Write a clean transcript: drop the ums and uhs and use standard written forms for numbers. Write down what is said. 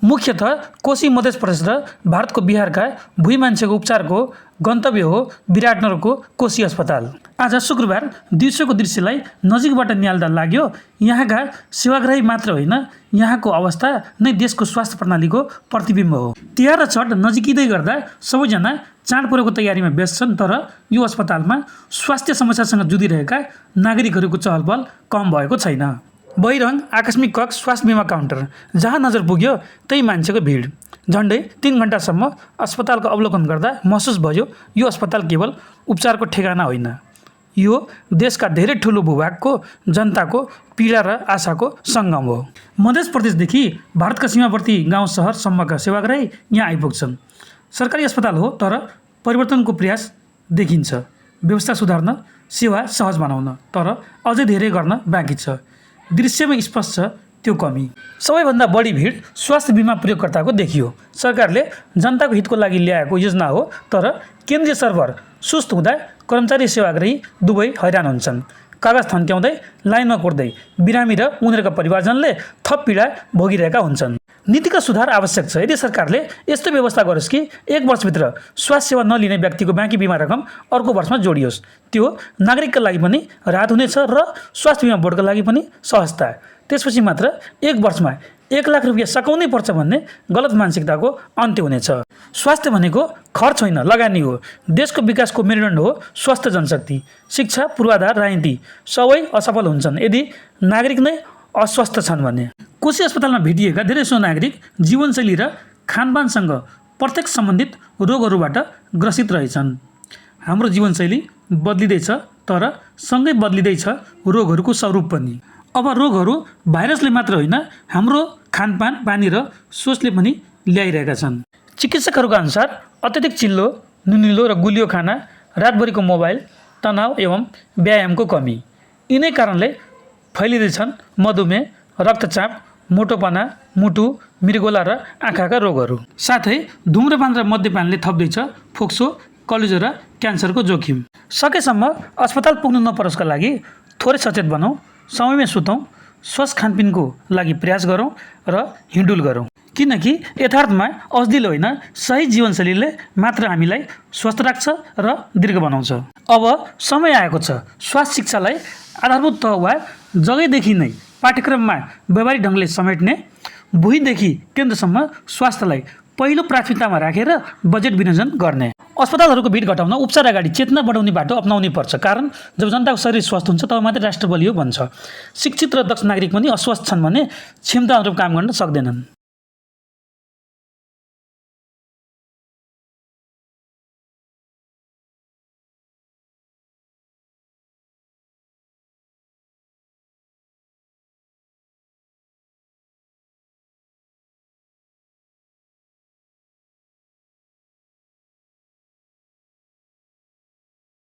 मुख्यतः कोशी मध्य प्रदेश र भारतको बिहारका भुइँ मान्छेको उपचारको गन्तव्य हो विराटनगरको कोशी अस्पताल। आज शुक्रबार दिउँसोको दृश्यलाई नजिकबाट निहाल्दा लाग्यो यहाँका सेवाग्राही मात्र होइन, यहाँको अवस्था नै देशको स्वास्थ्य प्रणालीको प्रतिबिम्ब हो। तिहार र छठ नजिकिँदै गर्दा सबैजना चाडपर्वको तयारीमा व्यस्त छन्, तर यो अस्पतालमा स्वास्थ्य समस्यासँग जुधिरहेका नागरिकहरूको चहलपहल कम भएको छैन। बहिरङ आकस्मिक कक्ष स्वास्थ्य बिमा काउन्टर, जहाँ नजर पुग्यो त्यही मान्छेको भिड। झन्डै 3 घण्टासम्म अस्पतालको अवलोकन गर्दा महसुस भयो यो अस्पताल केवल उपचारको ठेगाना होइन, यो देशका धेरै ठुलो भूभागको जनताको पीडा र आशाको सङ्गम हो। मध्य प्रदेशदेखि भारतका सीमावर्ती गाउँ सहरसम्मका सेवाग्राही यहाँ आइपुग्छन्। सरकारी अस्पताल हो, तर परिवर्तनको प्रयास देखिन्छ। व्यवस्था सुधार्न, सेवा सहज बनाउन, तर अझै धेरै गर्न बाँकी छ। दृश्यमा स्पष्ट छ त्यो कमी। सबैभन्दा बढी भिड स्वास्थ्य बिमा प्रयोगकर्ताको देखियो। सरकारले जनताको हितको लागि ल्याएको योजना हो, तर केन्द्रीय सर्भर सुस्त हुँदा कर्मचारी सेवाग्राही दुवै हैरान हुन्छन्। कागज थन्क्याउँदै, लाइनमा कोर्दै बिरामी र उनीहरूका परिवारजनले थप पीडा भोगिरहेका हुन्छन्। नीतिका सुधार आवश्यक छ। यदि सरकारले यस्तो व्यवस्था गरोस् कि 1 वर्षभित्र स्वास्थ्य सेवा नलिने व्यक्तिको बाँकी बिमा रकम अर्को वर्षमा जोडियोस्, त्यो नागरिकका लागि पनि राहत हुनेछ र स्वास्थ्य बिमा बोर्डका लागि पनि सहजता। त्यसपछि मात्र 1 वर्षमा 1 लाख रुपियाँ सकाउनै पर्छ भन्ने गलत मानसिकताको अन्त्य हुनेछ। स्वास्थ्य भनेको खर्च होइन, लगानी हो। देशको विकासको मेरुदण्ड हो स्वस्थ जनशक्ति। शिक्षा, पूर्वाधार, राजनीति सबै असफल हुन्छन् यदि नागरिक नै अस्वस्थ छन् भने। कोशी अस्पतालमा भेटिएका धेरैसो नागरिक जीवनशैली र खानपानसँग प्रत्यक्ष सम्बन्धित रोगहरूबाट ग्रसित रहेछन्। हाम्रो जीवनशैली बदलिँदैछ, तर सँगै बदलिँदैछ रोगहरूको स्वरूप पनि। अब रोगहरू भाइरसले मात्र होइन, हाम्रो खानपान, पानी र सोचले पनि ल्याइरहेका छन्। चिकित्सकहरूका अनुसार अत्यधिक चिल्लो, नुनिलो र गुलियो खाना, रातभरिको मोबाइल, तनाव एवं व्यायामको कमी, यिनै कारणले फैलिँदैछन् मधुमेह, रक्तचाप, मोटोपना, मुटु, मृगोला र आँखाका रोगहरू। साथै धुम्रपान र मद्यपानले थप्दैछ फोक्सो, कलेजो र क्यान्सरको जोखिम। सकेसम्म अस्पताल पुग्नु नपरोस्का लागि थोरै सचेत बनौँ, समयमै सुतौँ, स्वस्थ खानपिनको लागि प्रयास गरौँ र हिँडुल गरौँ, किनकि यथार्थमा औषधिले होइन, सही जीवनशैलीले मात्र हामीलाई स्वस्थ राख्छ र दीर्घ बनाउँछ। अब समय आएको छ स्वास्थ्य शिक्षालाई आधारभूत तह वा जगैदेखि नै पाठ्यक्रममा व्यवहारिक ढङ्गले समेट्ने, भुइँदेखि केन्द्रसम्म स्वास्थ्यलाई पहिलो प्राथमिकतामा राखेर बजेट विनियोजन गर्ने। अस्पतालहरूको भिड घटाउन उपचार अगाडि चेतना बढाउने बाटो अपनाउनै पर्छ, कारण जब जनताको शरीर स्वस्थ हुन्छ तब मात्रै राष्ट्र बलियो बन्छ। शिक्षित र दक्ष नागरिक पनि अस्वस्थ छन् भने क्षमता अनुरूप काम गर्न सक्दैनन्।